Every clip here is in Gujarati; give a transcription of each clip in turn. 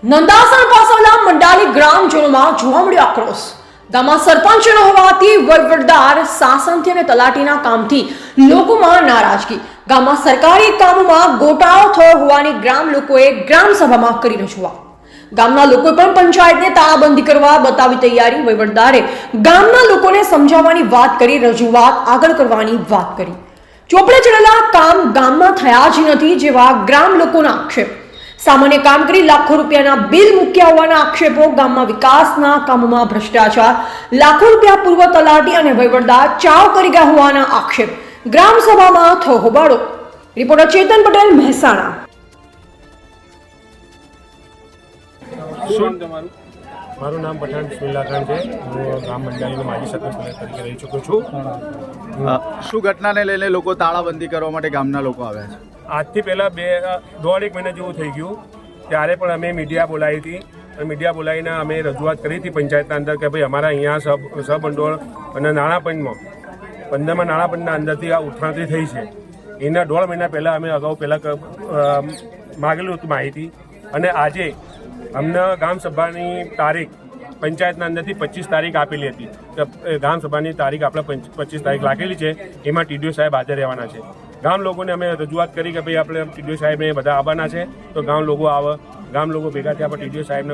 નંદાસણ પાસેના મંડાલી ગ્રામજનોમાં જોવા મળ્યો આક્રોશ। ગામમાં સરપંચ ન હોવાથી વહીવટદાર શાસનથી અને તલાટીના કામથી લોકોમાં નારાજગી। ગામમાં સરકારી કામોમાં ગોટાળો થયો હોવાની ગ્રામ લોકોએ ગ્રામ સભામાં કરી રજૂઆત। ગામના લોકોએ પણ પંચાયતને તાળાબંધી કરવા બતાવી તૈયારી। વહીવટદારે ગામના લોકોને સમજાવવાની વાત કરી, રજૂઆત આગળ કરવાની વાત કરી। ચોપડે ચડેલા કામ ગામમાં થયા જ નથી જેવા ગ્રામ લોકોના આક્ષેપ। સામાન્ય કામ કરી લાખો રૂપિયાના બિલ મૂક્યા હોવાના આક્ષેપો। ગામમાં વિકાસના કામોમાં ભ્રષ્ટાચાર, લાખો રૂપિયા પૂર્વ તલાટી અને વહીવટદાર ચાવ કરી ગયા હોવાના આક્ષેપ। ગ્રામ સભામાં થયો હોબાળો। રિપોર્ટર ચેતન પટેલ, મહેસાણા। મારું નામ પઠાણ બિસ્મિલ્લાહ ખાન છે। હું ગામ મંડાલીનો માજી સરપંચ તરીકે રહી ચૂક્યો છું। શું ઘટનાને લઈને લોકો તાળાબંધી કરવા માટે ગામના લોકો આવ્યા છે? આજથી પહેલાં દોઢ એક મહિના જેવું થઈ ગયું, ત્યારે પણ અમે મીડિયા બોલાવી હતી અને મીડિયા બોલાવીને અમે રજૂઆત કરી હતી પંચાયતના અંદર કે ભાઈ અમારા અહીંયા સહભંડોળ અને નાણાપંચમાં 15માં નાણાપંચના અંદરથી આ ઉઠાંતરી થઈ છે। એના દોઢ મહિના પહેલાં અમે અગાઉ માગેલું હતું માહિતી, અને આજે અમને ગામસભાની તારીખ પંચાયતના અંદરથી 25 તારીખ આપેલી હતી કે ગામસભાની તારીખ આપણે 25 તારીખ રાખેલી છે, એમાં ટીડીઓ સાહેબ હાજર રહેવાના છે। ગામ લોકોને અમે રજૂઆત કરી કે ભાઈ આપણે ટીડીઓ સાહેબને બધા આવવાના છે, તો ગામ લોકો આવે। ગામ લોકો ભેગા થયા પણ ટીડીઓ સાહેબને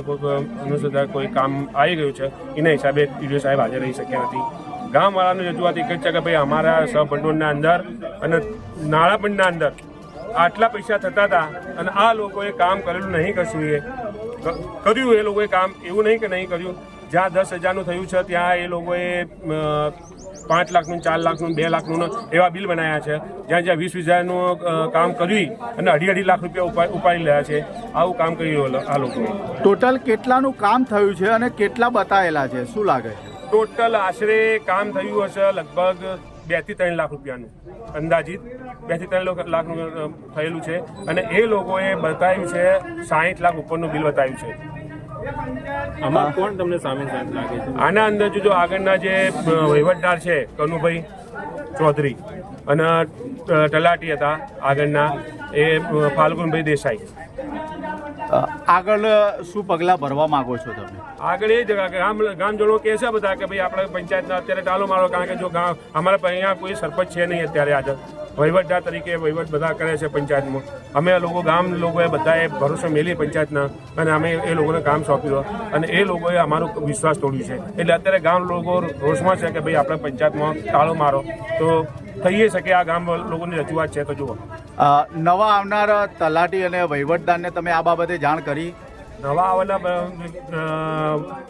કોઈ કામ આવી ગયું છે, એના હિસાબે ટીડીઓ સાહેબ હાજર રહી શક્યા નથી। ગામવાળાની રજૂઆત એક જ છે કે ભાઈ અમારા સહભંડોળના અંદર અને નાણાપંચના અંદર આટલા પૈસા થતા હતા અને આ લોકોએ કામ કરેલું નહીં, કશું કર્યું એ લોકોએ કામ એવું નહીં કે નહીં કર્યું। જ્યાં 10,000નું થયું છે ત્યાં એ લોકોએ 5 લાખનું, 4 લાખનું, 2 લાખનું એવા બિલ બનાવ્યા છે। જ્યાં 20,000નું કામ કર્યું અને 2.5 લાખ રૂપિયા ઉપાડી રહ્યા છે, આવું કામ કર્યું આ લોકોએ। ટોટલ કેટલાનું કામ થયું છે અને કેટલા બતાવેલા છે, શું લાગે છે? ટોટલ આશરે કામ થયું હશે લગભગ 2 થી 3 લાખ રૂપિયાનું, અંદાજિત 2 થી 3 લાખનું થયેલું છે, અને એ લોકોએ બતાવ્યું છે 60 લાખ ઉપરનું બિલ બતાવ્યું છે। આમાં કોણ તમને સામેલ લાગે છે? આના અંદર જો આગળના જે વહીવટદાર છે કનુભાઈ ચૌધરી અને તલાટી હતા આગળના એ ફાલ્ગુનભાઈ દેસાઈ। આગળ શું પગલાં ભરવા માંગો છો તમે? આગળ એ જ ગામજનો કહે છે બધા કે ભાઈ આપણે પંચાયતના અત્યારે ચાલો મારો, કારણ કે જો અમારે અહીંયા કોઈ સરપંચ છે નહીં અત્યારે હાજર, વહીવટદાર તરીકે વહીવટ બધા કરે છે પંચાયતમાં। અમે લોકો ગામ લોકોએ બધાએ ભરોસો મેળવી પંચાયતના, અને અમે એ લોકોને કામ સોંપ્યું અને એ લોકોએ અમારો વિશ્વાસ તોડ્યું છે। એટલે અત્યારે ગામ લોકો રોષમાં છે કે ભાઈ આપણે પંચાયતમાં તાળો મારો તો થઈ શકે। આ ગામ લોકોની રજૂઆત છે તો જુઓ। નવા આવનાર તલાટી અને વહીવટદારને તમે આ બાબતે જાણ કરી? નવા આવવાના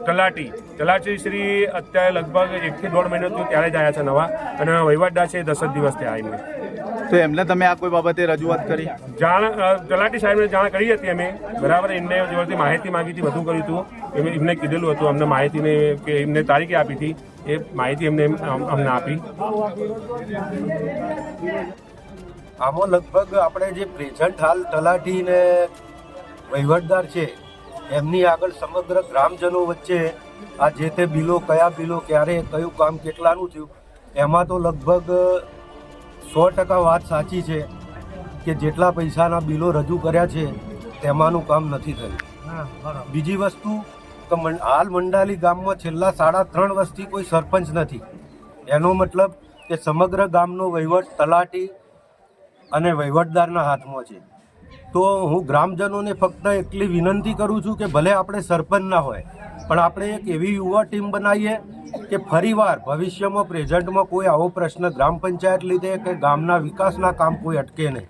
તલાટી શ્રી અત્યારે લગભગ 1 થી 1.5 મહિનો ત્યારે જ આવ્યા છે નવા, અને વહીવટદાર છે 10 જ દિવસ થયા એમને। તો એમને તમે આ કોઈ બાબતે રજૂઆત કરી? તલાટી સાહેબને જાણ કરી હતી અમે, બરાબર। એમને જોડેથી માહિતી માંગી હતી, બધું કર્યું હતું, એમને કીધેલું હતું અમને માહિતીને કે એમને તારીખે આપી હતી, એ માહિતી અમને આપી। આમાં લગભગ આપણે જે પ્રેઝન્ટ હાલ તલાટી ને વહીવટદાર છે એમની આગળ સમગ્ર ગ્રામજનો વચ્ચે આ જે તે બિલો, કયા બિલો ક્યારે, કયું કામ કેટલાનું થયું, એમાં તો લગભગ 100% વાત સાચી છે કે જેટલા પૈસાના બિલો રજૂ કર્યા છે તેમાંનું કામ નથી થયું। બીજી વસ્તુ કે હાલ મંડાલી ગામમાં છેલ્લા 3.5 વર્ષથી કોઈ સરપંચ નથી। એનો મતલબ કે સમગ્ર ગામનો વહીવટ તલાટી અને વહીવટદારના હાથમાં છે। તો હું ગ્રામજનોને ફક્ત એટલી વિનંતી કરું છું કે ભલે આપણે સરપંચ ના હોય, પણ આપણે એક એવી યુવા ટીમ બનાવીએ કે ફરીવાર ભવિષ્યમાં પ્રેઝન્ટમાં કોઈ આવો પ્રશ્ન ગ્રામ પંચાયત લીધે કે ગામના વિકાસના કામ કોઈ અટકે નહીં।